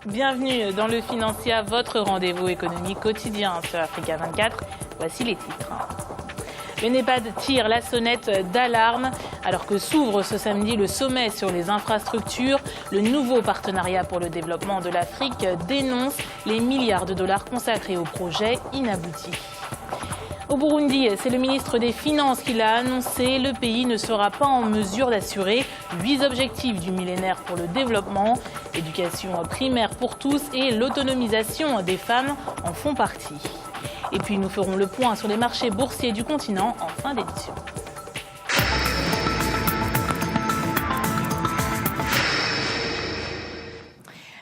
Bienvenue dans le Financia, votre rendez-vous économique quotidien sur Africa 24. Voici les titres. Le NEPAD tire la sonnette d'alarme alors que s'ouvre ce samedi le sommet sur les infrastructures. Le nouveau partenariat pour le développement de l'Afrique dénonce les milliards de dollars consacrés au projet inabouti. Au Burundi, c'est le ministre des Finances qui l'a annoncé. Le pays ne sera pas en mesure d'assurer 8 objectifs du millénaire pour le développement. L'éducation primaire pour tous et l'autonomisation des femmes en font partie. Et puis nous ferons le point sur les marchés boursiers du continent en fin d'édition.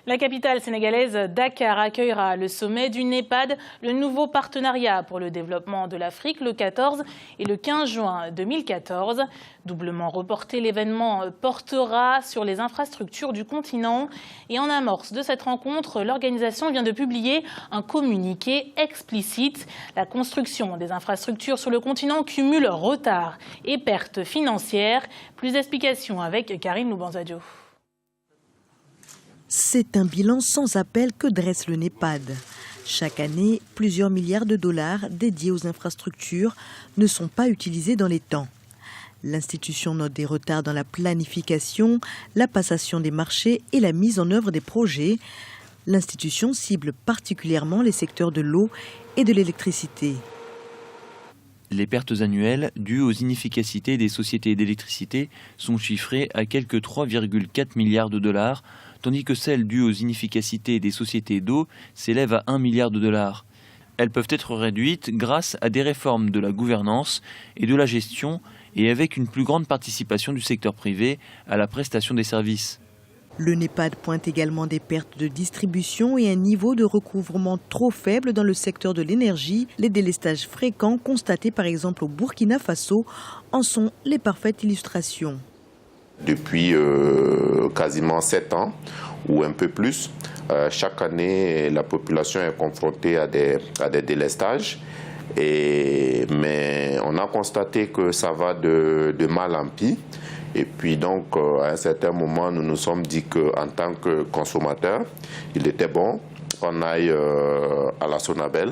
La capitale sénégalaise, Dakar, accueillera le sommet du NEPAD, le nouveau partenariat pour le développement de l'Afrique, le 14 et le 15 juin 2014. Doublement reporté, l'événement portera sur les infrastructures du continent. Et en amorce de cette rencontre, l'organisation vient de publier un communiqué explicite. La construction des infrastructures sur le continent cumule retard et pertes financières. Plus d'explications avec Karine Loubanzadio. C'est un bilan sans appel que dresse le NEPAD. Chaque année, plusieurs milliards de dollars dédiés aux infrastructures ne sont pas utilisés dans les temps. L'institution note des retards dans la planification, la passation des marchés et la mise en œuvre des projets. L'institution cible particulièrement les secteurs de l'eau et de l'électricité. Les pertes annuelles dues aux inefficacités des sociétés d'électricité sont chiffrées à quelque 3,4 milliards de dollars, tandis que celles dues aux inefficacités des sociétés d'eau s'élèvent à 1 milliard de dollars. Elles peuvent être réduites grâce à des réformes de la gouvernance et de la gestion et avec une plus grande participation du secteur privé à la prestation des services. Le NEPAD pointe également des pertes de distribution et un niveau de recouvrement trop faible dans le secteur de l'énergie. Les délestages fréquents constatés par exemple au Burkina Faso en sont les parfaites illustrations. Depuis quasiment 7 ans ou un peu plus, chaque année la population est confrontée à des délestages. Mais on a constaté que ça va de mal en pis. Et puis donc, à un certain moment, nous nous sommes dit qu'en tant que consommateurs, il était bon qu'on aille à la Sonabel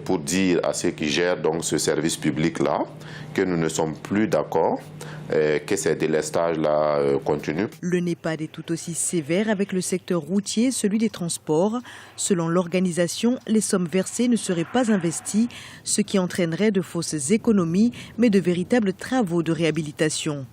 pour dire à ceux qui gèrent donc ce service public-là que nous ne sommes plus d'accord que ces délestages-là continuent. Le NEPAD est tout aussi sévère avec le secteur routier, celui des transports. Selon l'organisation, les sommes versées ne seraient pas investies, ce qui entraînerait de fausses économies, mais de véritables travaux de réhabilitation.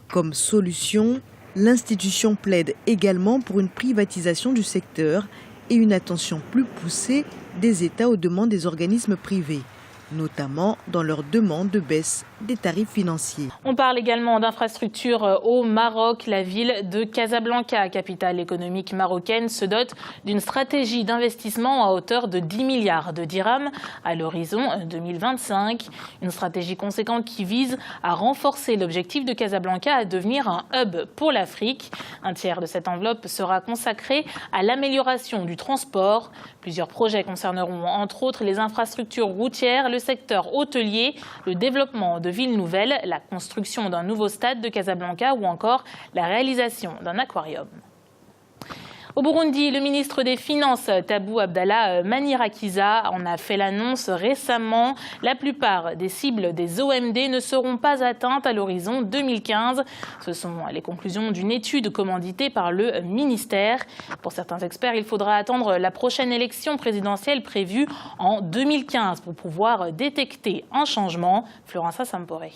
Comme solution, l'institution plaide également pour une privatisation du secteur et une attention plus poussée des États aux demandes des organismes privés, notamment dans leur demande de baisse des tarifs financiers. On parle également d'infrastructures au Maroc. La ville de Casablanca, capitale économique marocaine, se dote d'une stratégie d'investissement à hauteur de 10 milliards de dirhams à l'horizon 2025. Une stratégie conséquente qui vise à renforcer l'objectif de Casablanca à devenir un hub pour l'Afrique. Un tiers de cette enveloppe sera consacré à l'amélioration du transport. Plusieurs projets concerneront entre autres les infrastructures routières, le secteur hôtelier, le développement de villes nouvelles, la construction d'un nouveau stade de Casablanca ou encore la réalisation d'un aquarium. Au Burundi, le ministre des Finances, Tabou Abdallah Manirakiza, en a fait l'annonce récemment. La plupart des cibles des OMD ne seront pas atteintes à l'horizon 2015. Ce sont les conclusions d'une étude commanditée par le ministère. Pour certains experts, il faudra attendre la prochaine élection présidentielle prévue en 2015 pour pouvoir détecter un changement. Florence Samporé.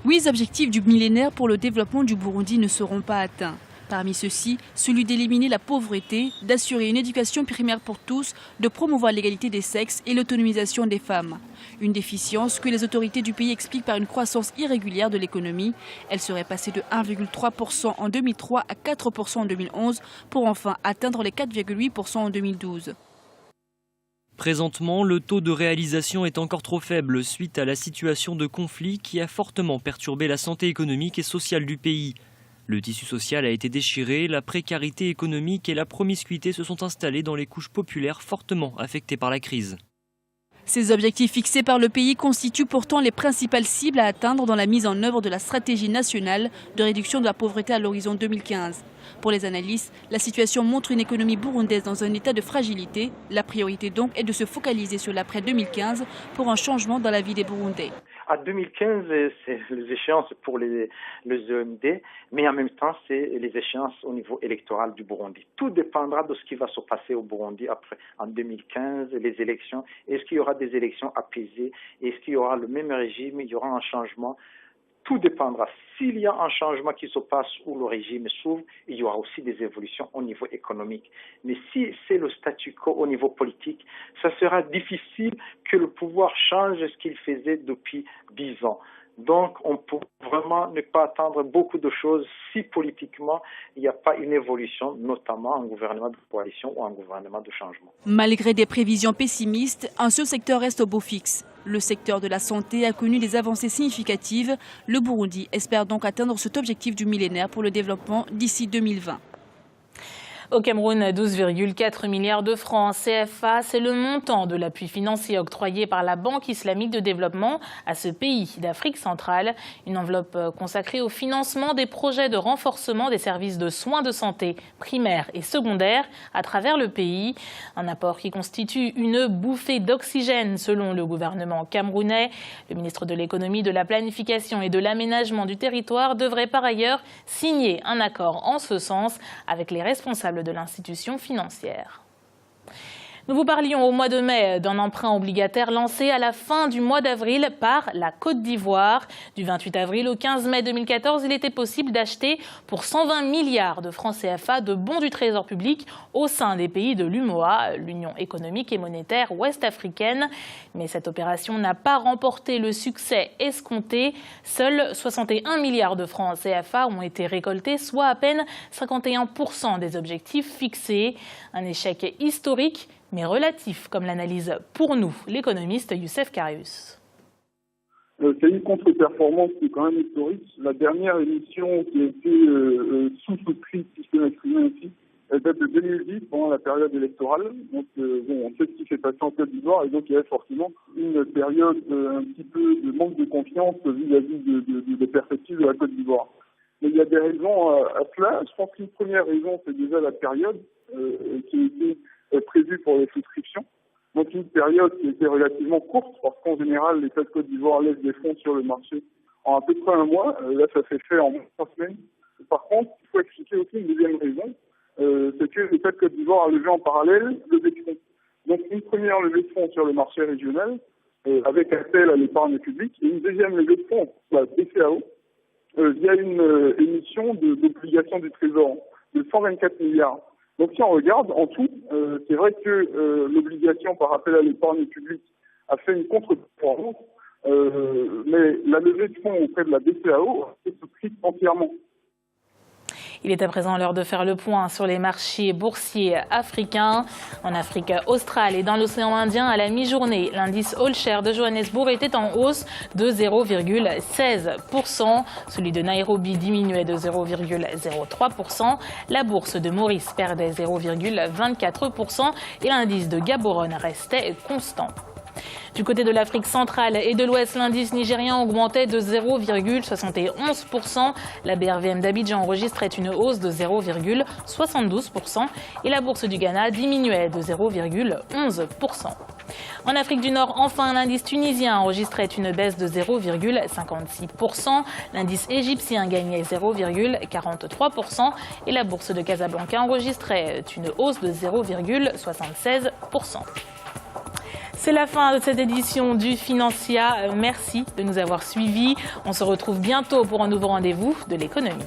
8 objectifs du millénaire pour le développement du Burundi ne seront pas atteints. Parmi ceux-ci, celui d'éliminer la pauvreté, d'assurer une éducation primaire pour tous, de promouvoir l'égalité des sexes et l'autonomisation des femmes. Une déficience que les autorités du pays expliquent par une croissance irrégulière de l'économie. Elle serait passée de 1,3% en 2003 à 4% en 2011 pour enfin atteindre les 4,8% en 2012. Présentement, le taux de réalisation est encore trop faible suite à la situation de conflit qui a fortement perturbé la santé économique et sociale du pays. Le tissu social a été déchiré, la précarité économique et la promiscuité se sont installées dans les couches populaires fortement affectées par la crise. Ces objectifs fixés par le pays constituent pourtant les principales cibles à atteindre dans la mise en œuvre de la stratégie nationale de réduction de la pauvreté à l'horizon 2015. Pour les analystes, la situation montre une économie burundaise dans un état de fragilité. La priorité donc est de se focaliser sur l'après 2015 pour un changement dans la vie des Burundais. À 2015, c'est les échéances pour les EMD, mais en même temps, c'est les échéances au niveau électoral du Burundi. Tout dépendra de ce qui va se passer au Burundi après, en 2015, les élections. Est-ce qu'il y aura des élections apaisées? Est-ce qu'il y aura le même régime? Il y aura un changement? Tout dépendra. S'il y a un changement qui se passe où le régime s'ouvre, il y aura aussi des évolutions au niveau économique. Mais si c'est le statu quo au niveau politique, ça sera difficile que le pouvoir change ce qu'il faisait depuis 10 ans. Donc, on peut vraiment ne pas attendre beaucoup de choses si politiquement il n'y a pas une évolution, notamment un gouvernement de coalition ou un gouvernement de changement. Malgré des prévisions pessimistes, un seul secteur reste au beau fixe. Le secteur de la santé a connu des avancées significatives. Le Burundi espère donc atteindre cet objectif du millénaire pour le développement d'ici 2020. Au Cameroun, 12,4 milliards de francs CFA, c'est le montant de l'appui financier octroyé par la Banque islamique de développement à ce pays d'Afrique centrale. Une enveloppe consacrée au financement des projets de renforcement des services de soins de santé primaires et secondaires à travers le pays. Un apport qui constitue une bouffée d'oxygène selon le gouvernement camerounais. Le ministre de l'économie, de la planification et de l'aménagement du territoire devrait par ailleurs signer un accord en ce sens avec les responsables de l'institution financière. Nous vous parlions au mois de mai d'un emprunt obligataire lancé à la fin du mois d'avril par la Côte d'Ivoire. Du 28 avril au 15 mai 2014, il était possible d'acheter pour 120 milliards de francs CFA de bons du Trésor public au sein des pays de l'UMOA, l'Union économique et monétaire ouest-africaine. Mais cette opération n'a pas remporté le succès escompté. Seuls 61 milliards de francs CFA ont été récoltés, soit à peine 51% des objectifs fixés. Un échec historique, mais relatif, comme l'analyse pour nous l'économiste Youssef Karius. C'est une contre-performance qui est quand même historique. La dernière émission qui a été sous-souscrite, si je peux m'exprimer ainsi, elle date de 2010, pendant la période électorale. Donc, on sait ce qui s'est passé en Côte d'Ivoire, et donc il y a forcément une période un petit peu de manque de confiance vis-à-vis des perspectives de la Côte d'Ivoire. Mais il y a des raisons à cela. Je pense qu'une première raison, c'est déjà la période qui était prévue pour les souscriptions. Donc une période qui était relativement courte, parce qu'en général, l'État de Côte d'Ivoire laisse des fonds sur le marché en à peu près un mois. Là, ça s'est fait en moins de 3 semaines. Par contre, il faut expliquer aussi une deuxième raison, c'est que l'État de Côte d'Ivoire a levé en parallèle levée de fonds. Donc une première levée de fonds sur le marché régional, avec appel à l'épargne publique, et une deuxième levée de fonds, la BCAO, via une émission d'obligations du Trésor de 124 milliards. Donc si on regarde en tout, c'est vrai que l'obligation par appel à l'épargne publique a fait une contre-performance, mais la levée de fonds auprès de la BCAO a été souscrite entièrement. Il est à présent l'heure de faire le point sur les marchés boursiers africains. En Afrique australe et dans l'océan Indien, à la mi-journée, l'indice All Share de Johannesburg était en hausse de 0,16%. Celui de Nairobi diminuait de 0,03%. La bourse de Maurice perdait 0,24% et l'indice de Gaborone restait constant. Du côté de l'Afrique centrale et de l'Ouest, l'indice nigérian augmentait de 0,71%. La BRVM d'Abidjan enregistrait une hausse de 0,72% et la bourse du Ghana diminuait de 0,11%. En Afrique du Nord, enfin, l'indice tunisien enregistrait une baisse de 0,56%. L'indice égyptien gagnait 0,43% et la bourse de Casablanca enregistrait une hausse de 0,76%. C'est la fin de cette édition du Financia. Merci de nous avoir suivis. On se retrouve bientôt pour un nouveau rendez-vous de l'économie.